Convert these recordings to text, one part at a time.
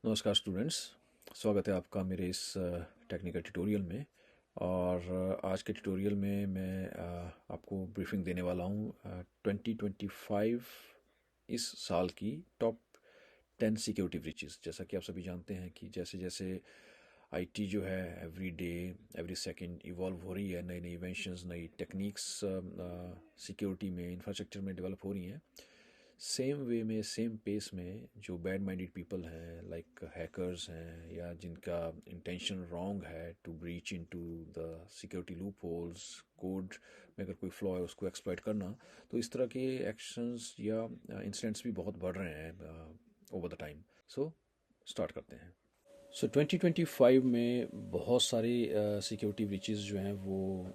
नमस्कार स्टूडेंट्स। स्वागत है आपका मेरे इस टेक्निकल ट्यूटोरियल में। और आज के ट्यूटोरियल में मैं आपको ब्रीफिंग देने वाला हूँ 2025 इस साल की टॉप 10 सिक्योरिटी ब्रीचेस। जैसा कि आप सभी जानते हैं कि जैसे जैसे आईटी जो है every day every second evolve हो रही है, नई नई इन्वेंशंस नई टेक्निक्स सिक्योरिटी में इंफ्रास्ट्रक्चर में डेवलप हो रही हैं। सेम वे में सेम पेस में जो बैड माइंडेड पीपल हैं लाइक हैकर्स हैं या जिनका इंटेंशन रॉन्ग है to breach into the security loophole, code में अगर कोई फ्लॉ है उसको एक्सप्लॉइट करना, तो इस तरह के एक्शंस या इंसिडेंट्स भी बहुत बढ़ रहे हैं over the time. So start करते हैं। सो 2025 में बहुत सारी सिक्योरिटी ब्रीचेस जो हैं वो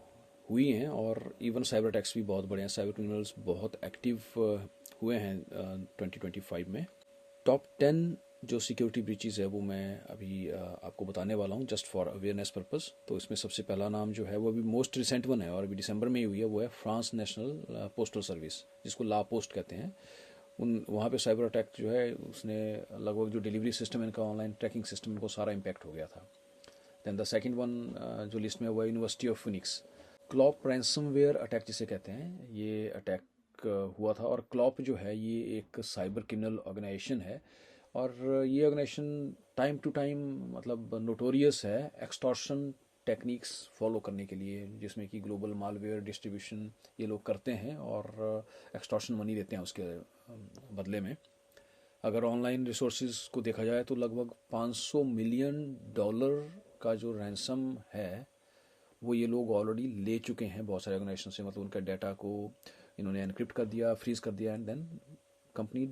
हुई हैं और इवन साइबर अटैक्स भी बहुत बड़े हैं। साइबर क्रिमिनल्स बहुत एक्टिव हुए हैं 2025 में। टॉप 10 जो सिक्योरिटी ब्रीचेस है वो मैं अभी आपको बताने वाला हूँ जस्ट फॉर अवेयरनेस पर्पस। तो इसमें सबसे पहला नाम जो है वो अभी मोस्ट रिसेंट वन है और अभी दिसंबर में ही हुई है, वो है फ्रांस नेशनल पोस्टल सर्विस, जिसको ला पोस्ट कहते हैं। उन वहाँ पे साइबर अटैक जो है उसने लगभग जो डिलीवरी सिस्टम है इनका, ऑनलाइन ट्रैकिंग सिस्टम, इनको सारा इम्पैक्ट हो गया था। दैन द सेकंड वन जो लिस्ट में हुआ university of Phoenix. Klopp ransomware attack जिसे कहते हैं, ये अटैक हुआ था। और क्लॉप जो है ये एक साइबर क्रिमिनल ऑर्गेनाइजेशन है और ये ऑर्गेनाइजेशन टाइम टू टाइम मतलब नोटोरियस है एक्सटॉर्शन टेक्निक्स फॉलो करने के लिए, जिसमें कि ग्लोबल मालवेयर डिस्ट्रीब्यूशन ये लोग करते हैं और एक्सटॉर्शन मनी देते हैं उसके बदले में। अगर ऑनलाइन रिसोर्सेज को देखा जाए तो लगभग 500 मिलियन डॉलर का जो रैंसम है वो ये लोग ऑलरेडी ले चुके हैं बहुत सारे ऑर्गेनाइजेशन से। मतलब उनका डाटा को इन्होंने एनक्रिप्ट कर दिया, फ्रीज कर दिया and then company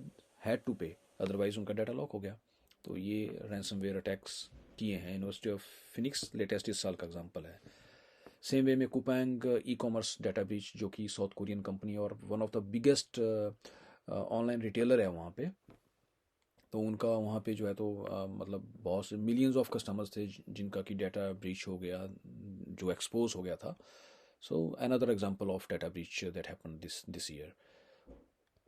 had to pay, otherwise उनका डाटा लॉक हो गया। तो ये रैंसमवेयर अटैक्स किए हैं। यूनिवर्सिटी ऑफ फिनिक्स लेटेस्ट इस साल का एग्जाम्पल है। सेम वे में कुपैंग ई कॉमर्स डाटा ब्रीच, जो कि साउथ कोरियन कंपनी और one of the biggest online retailer है वहाँ पे। तो उनका वहाँ पे जो है तो मतलब बहुत से मिलियंस ऑफ कस्टमर्स थे जिनका कि डाटा ब्रीच हो गया, जो एक्सपोज हो गया था। So another example of data breach that happened this year.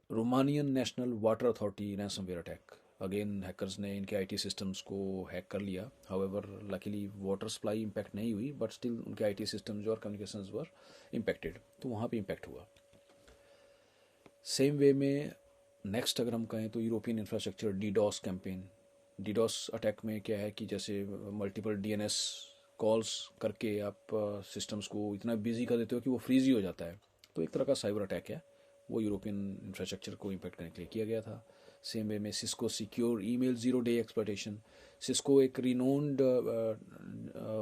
Romanian national water authority ransomware attack. Again hackers ने इनके आईटी सिस्टम्स को हैक कर लिया। However luckily water supply impact नहीं हुई, बट स्टिल उनके आईटी सिस्टम्स और कम्युनिकेशंस वर impacted, तो वहाँ पे इम्पैक्ट हुआ। सेम वे में नेक्स्ट अगर हम कहें तो European infrastructure DDoS campaign. DDoS attack में क्या है कि जैसे मल्टीपल डीएनएस कॉल्स करके आप सिस्टम्स को इतना बिजी कर देते हो कि वो फ्रीज ही हो जाता है। तो एक तरह का साइबर अटैक है, वो यूरोपियन इंफ्रास्ट्रक्चर को इम्पैक्ट करने के लिए किया गया था। सेम वे में Cisco secure email zero day exploitation. Cisco एक रिनोन्ड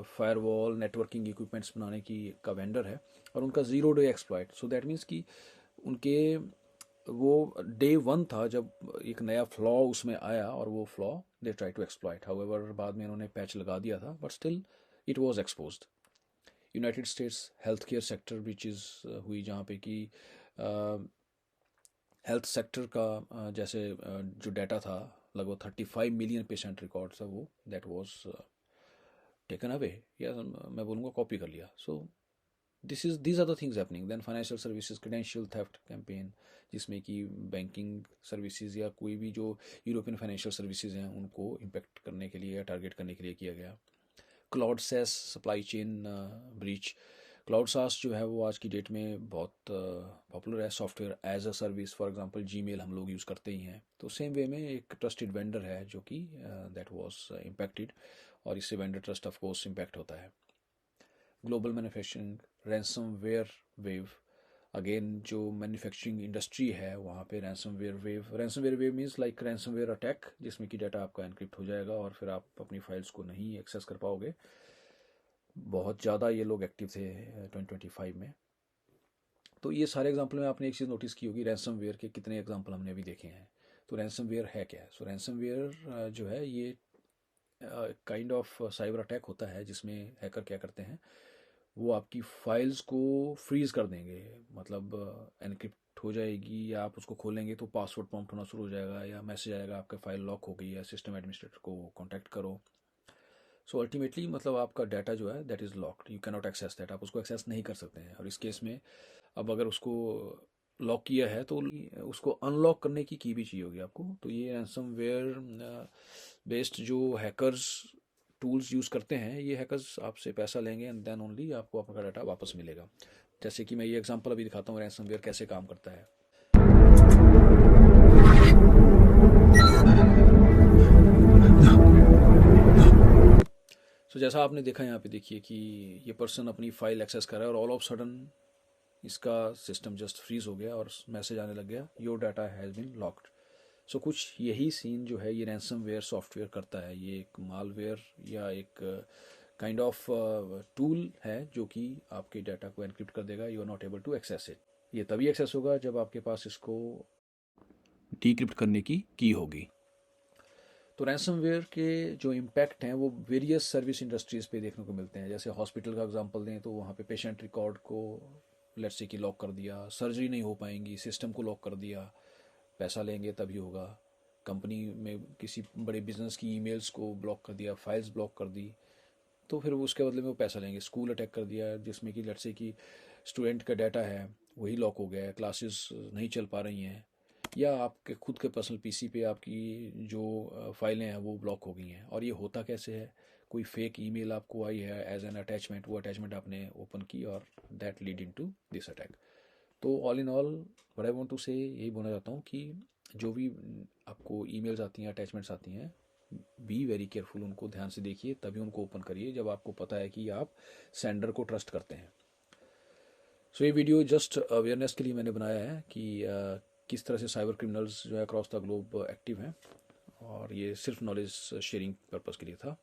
फायरवॉल नेटवर्किंग इक्विपमेंट्स बनाने की का वेंडर है और उनका zero day exploit. So that means कि उनके वो डे वन था जब एक नया फ्लॉ उसमें आया और वो flaw they try to exploit. However बाद में इन्होंने पैच लगा दिया था, but still it was exposed. United States health care sector breaches हुई, जहाँ पे कि हेल्थ सेक्टर का जैसे जो डाटा था लगभग 35 मिलियन पेशेंट रिकॉर्ड था, वो दैट वाज टेकन अवे, या मैं बोलूँगा कॉपी कर लिया। सो these are the things happening. Then financial services credential theft campaign, जिसमें कि बैंकिंग सर्विसेज या कोई भी जो यूरोपियन फाइनेंशियल सर्विसेज हैं उनको इम्पेक्ट करने के लिए या टारगेट करने के लिए किया गया। Cloud SaaS supply chain breach. Cloud SaaS जो है वो आज की डेट में बहुत पॉपुलर है, software as a service. For example Gmail हम लोग यूज़ करते ही हैं, तो सेम वे में एक ट्रस्टेड वेंडर है जो कि दैट वाज इम्पैक्टेड, और इससे vendor trust of course impact होता है। Global manufacturing ransomware wave. Again जो मैन्युफैक्चरिंग इंडस्ट्री है वहाँ पे ransomware wave means like ransomware attack, जिसमें कि डाटा आपका एनक्रिप्ट हो जाएगा और फिर आप अपनी फाइल्स को नहीं एक्सेस कर पाओगे। बहुत ज़्यादा ये लोग एक्टिव थे 2025 में। तो ये सारे एग्जाम्पल में आपने एक चीज़ नोटिस की होगी, रैंसमवेयर के कितने एग्जाम्पल हमने अभी देखे हैं। तो रैंसमवेयर है क्या है? सो रैंसमवेयर जो है ये काइंड ऑफ साइबर अटैक होता है जिसमें हैकर क्या करते हैं, वो आपकी फाइल्स को फ्रीज कर देंगे। मतलब एनक्रिप्ट हो जाएगी या आप उसको खोलेंगे तो पासवर्ड प्रॉम्प्ट होना शुरू हो जाएगा या मैसेज आएगा आपका फाइल लॉक हो गई है, सिस्टम एडमिनिस्ट्रेटर को कांटेक्ट करो। सो अल्टीमेटली मतलब आपका डाटा जो है that is locked, you can not access that, आप उसको एक्सेस नहीं कर सकते हैं। और इस केस में अब अगर उसको लॉक किया है तो उसको अनलॉक करने की भी चाहिए होगी आपको। तो ये रैंसमवेयर बेस्ड जो हैकर्स टूल्स यूज़ करते हैं, ये हैकर्स आपसे पैसा लेंगे एंड देन ओनली आपको आपका डाटा वापस मिलेगा। जैसे कि मैं ये एग्जांपल अभी दिखाता हूँ रैंसमवेयर कैसे काम करता है। जैसा आपने देखा यहाँ पे, देखिए कि ये पर्सन अपनी फाइल एक्सेस कर रहा है और ऑल ऑफ सडन इसका सिस्टम जस्ट फ्रीज हो गया और मैसेज आने लग गया, your data has been locked. So कुछ यही सीन जो है ये रैंसमवेयर सॉफ्टवेयर करता है। ये एक मालवेयर या एक काइंड ऑफ टूल है जो कि आपके डाटा को एनक्रिप्ट कर देगा। You are not able to access it. ये तभी एक्सेस होगा जब आपके पास इसको डिक्रिप्ट करने की होगी। तो रैंसमवेयर के जो इम्पैक्ट हैं वो वेरियस सर्विस इंडस्ट्रीज़ पे देखने को मिलते हैं। जैसे हॉस्पिटल का एग्जांपल दें तो वहाँ पे पेशेंट रिकॉर्ड को लेट्स से कि लॉक कर दिया, सर्जरी नहीं हो पाएंगी, सिस्टम को लॉक कर दिया, पैसा लेंगे तभी होगा। कंपनी में किसी बड़े बिजनेस की ईमेल्स को ब्लॉक कर दिया, फाइल्स ब्लॉक कर दी, तो फिर उसके बदले में वो पैसा लेंगे। स्कूल अटैक कर दिया जिसमें कि लेट्स से कि स्टूडेंट का डाटा है वही लॉक हो गया है, क्लासेस नहीं चल पा रही हैं, या आपके खुद के पर्सनल पीसी पे आपकी जो फाइलें हैं वो ब्लॉक हो गई हैं। और ये होता कैसे है? कोई फेक ईमेल आपको आई है एज एन अटैचमेंट, वो अटैचमेंट आपने ओपन की और that lead into this attack. तो all in all what I want to say यही बोलना चाहता हूँ कि जो भी आपको ईमेल्स आती हैं, अटैचमेंट्स आती हैं, बी वेरी केयरफुल, उनको ध्यान से देखिए, तभी उनको ओपन करिए जब आपको पता है कि आप सेंडर को ट्रस्ट करते हैं। सो ये वीडियो जस्ट अवेयरनेस के लिए मैंने बनाया है कि किस तरह से साइबर क्रिमिनल्स जो है अक्रॉस द ग्लोब एक्टिव हैं, और ये सिर्फ नॉलेज शेयरिंग पर्पस के लिए था।